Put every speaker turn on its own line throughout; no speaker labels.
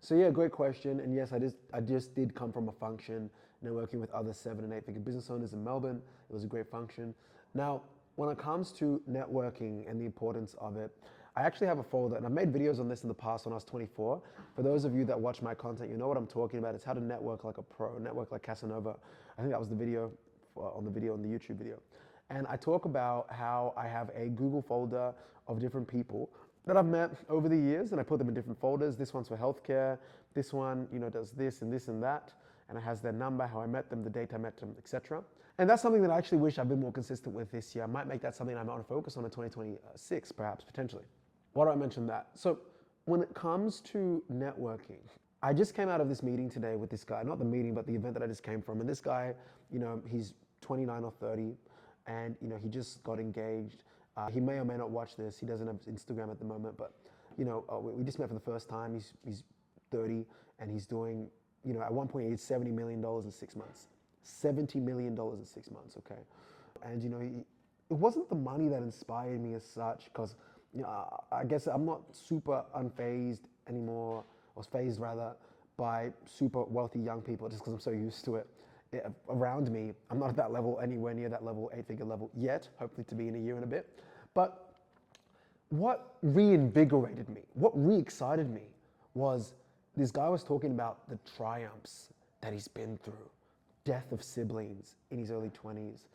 So yeah, great question. And yes, I just did come from a function, networking with other 7 and 8 figure business owners in Melbourne. It was a great function. Now, when it comes to networking and the importance of it, I actually have a folder, and I've made videos on this in the past when I was 24. For those of you that watch my content, you know what I'm talking about. It's how to network like a pro, network like Casanova. I think that was the video on the YouTube video. And I talk about how I have a Google folder of different people that I've met over the years, and I put them in different folders. This one's for healthcare. This one, does this and this and that. And it has their number, how I met them, the date I met them, etc. And that's something that I actually wish I've been more consistent with this year. I might make that something I might want to focus on in 2026, perhaps, potentially. Why do I mention that? So when it comes to networking, I just came out of this meeting today with this guy, not the meeting, but the event that I just came from. And this guy, he's 29 or 30, and he just got engaged. He may or may not watch this. He doesn't have Instagram at the moment, but we just met for the first time. He's 30, and he's doing, at one point he did $70 million in 6 months. $70 million in 6 months, okay? And it wasn't the money that inspired me as such, because I guess I'm not super unfazed anymore, or phased rather, by super wealthy young people, just because I'm so used to it. Around me, I'm not at that level, anywhere near that level, 8-figure level yet, hopefully to be in a year and a bit. But what reinvigorated me, what re-excited me, was this guy was talking about the triumphs that he's been through. Death of siblings in his early 20s.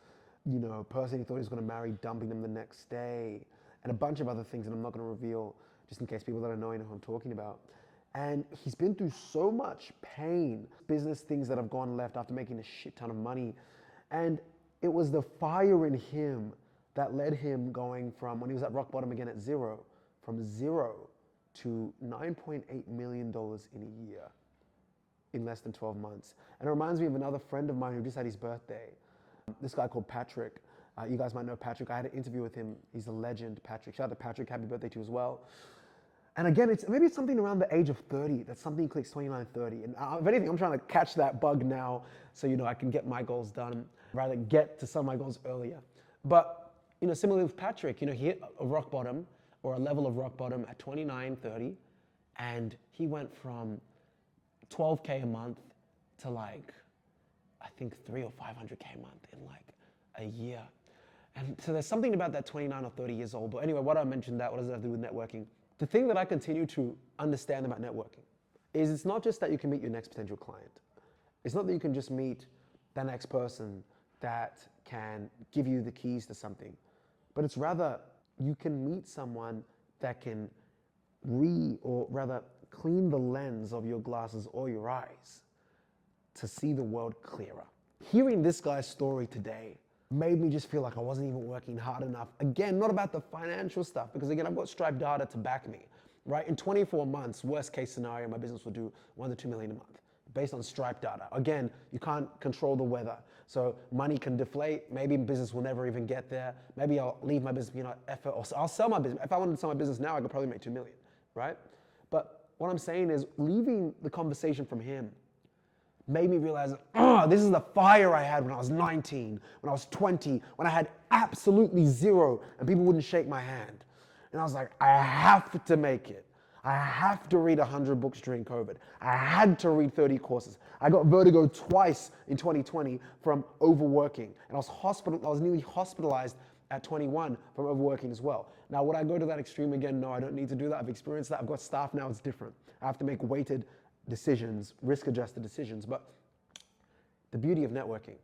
Person he thought he was going to marry, dumping them the next day, and a bunch of other things that I'm not going to reveal, just in case people that I know who I'm talking about. And he's been through so much pain, business things that have gone left after making a shit ton of money. And it was the fire in him that led him going from, when he was at rock bottom again at zero, from zero to $9.8 million in a year in less than 12 months. And it reminds me of another friend of mine who just had his birthday. This guy called Patrick. You guys might know Patrick. I had an interview with him. He's a legend, Patrick. Shout out to Patrick. Happy birthday to you as well. And again, maybe it's something around the age of 30. That's something clicks 29, 30. And if anything, I'm trying to catch that bug now so, I can get my goals done, rather get to some of my goals earlier. But, similarly with Patrick, he hit a rock bottom or a level of rock bottom at 29, 30. And he went from 12K a month to I think 300 or 500K a month in a year. And so there's something about that 29 or 30 years old. But anyway, why do I mention that? What does it have to do with networking? The thing that I continue to understand about networking is it's not just that you can meet your next potential client. It's not that you can just meet the next person that can give you the keys to something, but it's rather you can meet someone that can clean the lens of your glasses or your eyes to see the world clearer. Hearing this guy's story today made me just feel like I wasn't even working hard enough. Again, not about the financial stuff, because again, I've got Stripe data to back me, right? In 24 months, worst case scenario, my business will do $1 to $2 million a month based on Stripe data. Again, you can't control the weather. So money can deflate. Maybe business will never even get there. Maybe I'll leave my business, effort, or I'll sell my business. If I wanted to sell my business now, I could probably make $2 million, right? But what I'm saying is leaving the conversation from him made me realize, this is the fire I had when I was 19, when I was 20, when I had absolutely zero and people wouldn't shake my hand. And I was like, I have to make it. I have to read 100 books during COVID. I had to read 30 courses. I got vertigo twice in 2020 from overworking. And I was nearly hospitalized at 21 from overworking as well. Now, would I go to that extreme again? No, I don't need to do that. I've experienced that. I've got staff now. It's different. I have to make weighted decisions, risk-adjusted decisions. But the beauty of networking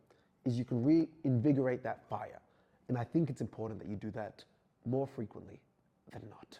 is you can reinvigorate that fire. And I think it's important that you do that more frequently than not.